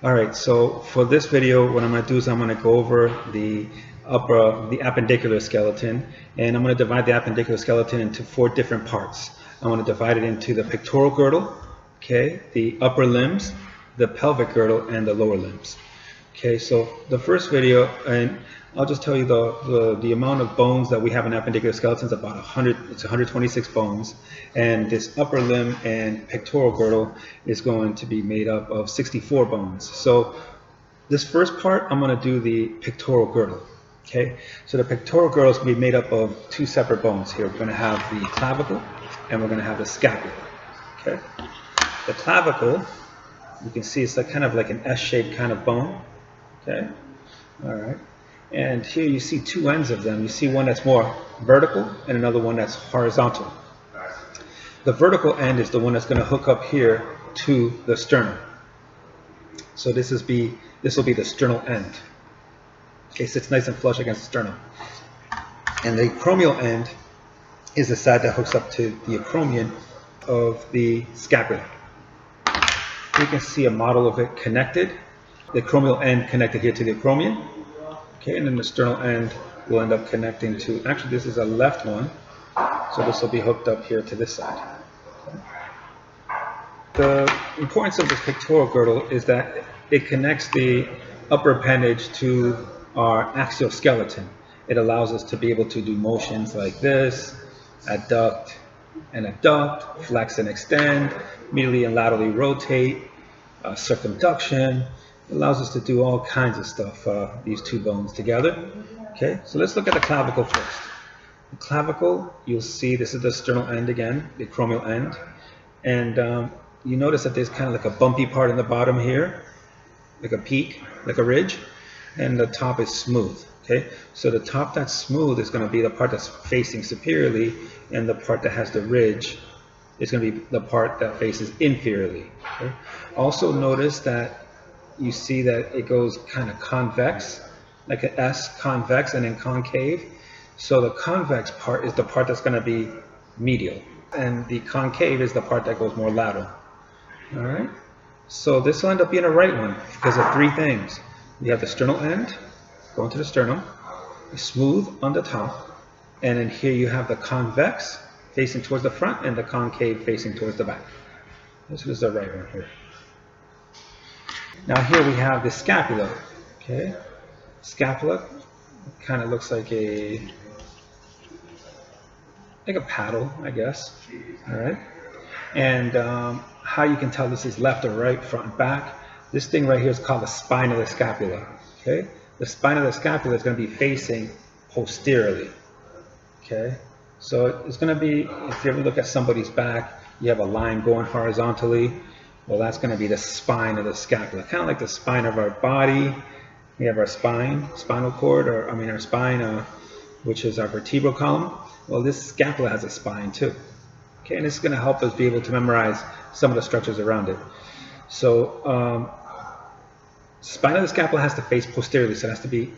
Alright, so for this video, what I'm going to do is I'm going to go over the appendicular skeleton, and I'm going to divide the appendicular skeleton into 4 different parts. I want to divide it into the pectoral girdle, okay, the upper limbs, the pelvic girdle, and the lower limbs. Okay, so the first video, and I'll just tell you the amount of bones that we have in appendicular skeleton is about 126 bones, and this upper limb and pectoral girdle is going to be made up of 64 bones. So this first part, I'm going to do the pectoral girdle. Okay, so the pectoral girdle is going to be made up of 2 separate bones here. We're going to have the clavicle and we're going to have the scapula. Okay, the clavicle, you can see it's kind of like an S-shaped kind of bone. Okay, all right. And here you see 2 ends of them. You see one that's more vertical and another one that's horizontal. The vertical end is the one that's going to hook up here to the sternum. So this will be the sternal end. Okay, sits nice and flush against the sternum. And the acromial end is the side that hooks up to the acromion of the scapula. You can see a model of it connected. The acromial end connected here to the acromion. Okay, and then the sternal end will end up connecting to, actually this is a left one, so this will be hooked up here to this side. The importance of this pectoral girdle is that it connects the upper appendage to our axial skeleton. It allows us to be able to do motions like this, adduct and abduct, flex and extend, medially and laterally rotate, circumduction. It allows us to do all kinds of stuff, these 2 bones together. Okay, so let's look at the clavicle first. The clavicle, you'll see this is the sternal end again, the acromial end. And you notice that there's kind of like a bumpy part in the bottom here, like a peak, like a ridge, and the top is smooth. Okay, so the top that's smooth is going to be the part that's facing superiorly, and the part that has the ridge is going to be the part that faces inferiorly. Okay? Also notice that you see that it goes kind of convex, like an S, convex, and then concave. So the convex part is the part that's going to be medial, and the concave is the part that goes more lateral. All right. So this will end up being a right one because of 3 things. You have the sternal end going to the sternum, smooth on the top, and then here you have the convex facing towards the front and the concave facing towards the back. This is the right one here. Now here we have the scapula. Okay, scapula kind of looks like a paddle, I guess. All right, and how you can tell this is left or right, front and back. This thing right here is called the spine of the scapula. Okay, the spine of the scapula is going to be facing posteriorly. Okay, so it's going to be, if you ever look at somebody's back, you have a line going horizontally. Well, that's going to be the spine of the scapula, kind of like the spine of our body. We have our spine, spinal cord, or our spine, which is our vertebral column. Well, this scapula has a spine too. Okay, and this is going to help us be able to memorize some of the structures around it. So, spine of the scapula has to face posteriorly, so it has to be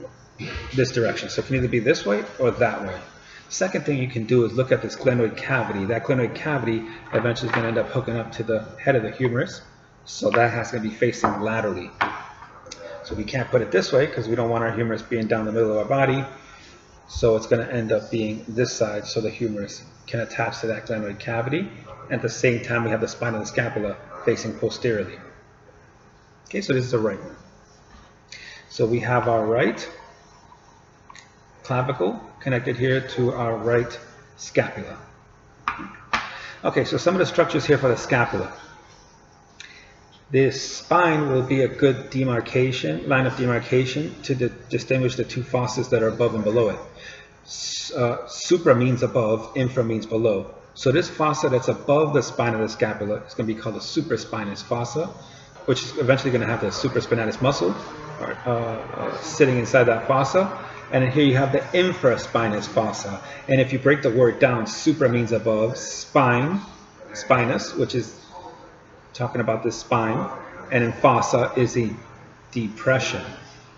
this direction. So it can either be this way or that way. Second thing you can do is look at this glenoid cavity. That glenoid cavity eventually is going to end up hooking up to the head of the humerus, so that has to be facing laterally. So we can't put it this way because we don't want our humerus being down the middle of our body, so it's going to end up being this side, so the humerus can attach to that glenoid cavity. At the same time, we have the spine of the scapula facing posteriorly. Okay, so this is the right one. So we have our right clavicle connected here to our right scapula. Okay, so some of the structures here for the scapula. This spine will be a good demarcation, line of demarcation to distinguish the 2 fossas that are above and below it. Supra means above, infra means below. So this fossa that's above the spine of the scapula is going to be called the Supraspinous Fossa, which is eventually going to have the Supraspinatus Muscle sitting inside that fossa. And then here you have the Infraspinous Fossa. And if you break the word down, supra means above, spine, spinous, which is talking about this spine, and then fossa is a depression.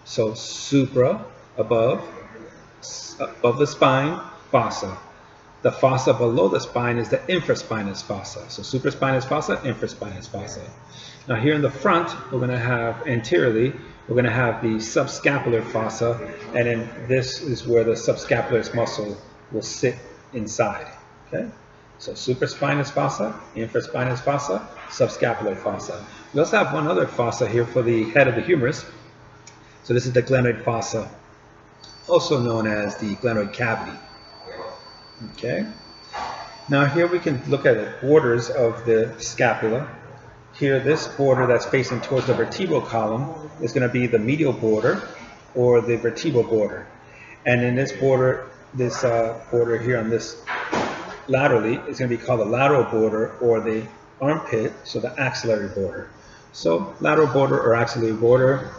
So supra, above the spine, fossa. The fossa below the spine is the infraspinous fossa. So supraspinous fossa, infraspinous fossa. Now here in the front, we're going to have anteriorly, we're going to have the subscapular fossa, and then this is where the subscapularis muscle will sit inside. Okay? So supraspinous fossa, infraspinous fossa, subscapular fossa. We also have one other fossa here for the head of the humerus. So this is the glenoid fossa, also known as the glenoid cavity. Okay. Now here we can look at the borders of the scapula. Here, this border that's facing towards the vertebral column is going to be the medial border or the vertebral border. And in this border, border here on this laterally is going to be called the lateral border or the armpit, so the axillary border. So lateral border or axillary border,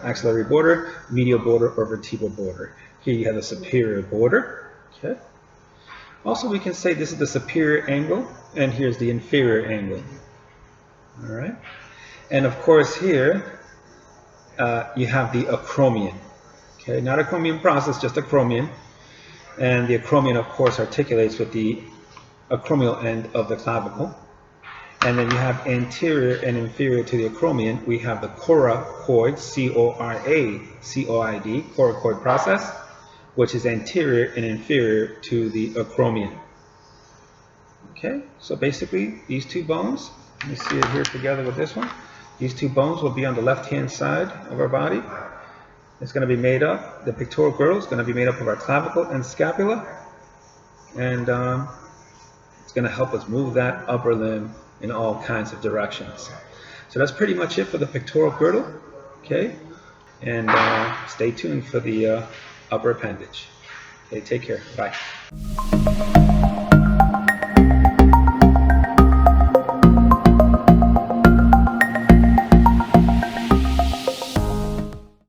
medial border or vertebral border. Here you have the superior border. Okay. Also, we can say this is the superior angle, and here's the inferior angle. All right. And of course, here you have the acromion. Okay, not acromion process, just acromion. And the acromion, of course, articulates with the acromial end of the clavicle. And then you have anterior and inferior to the acromion. We have the coracoid, C-O-R-A-C-O-I-D, coracoid process, which is anterior and inferior to the acromion. Okay, so basically these two bones, let me see it here together with this one. These two bones will be on the left-hand side of our body. It's going to be made up, the pectoral girdle is going to be made up of our clavicle and scapula. And it's going to help us move that upper limb in all kinds of directions. So that's pretty much it for the pectoral girdle. Okay, and stay tuned for the upper appendage. Okay, take care. Bye.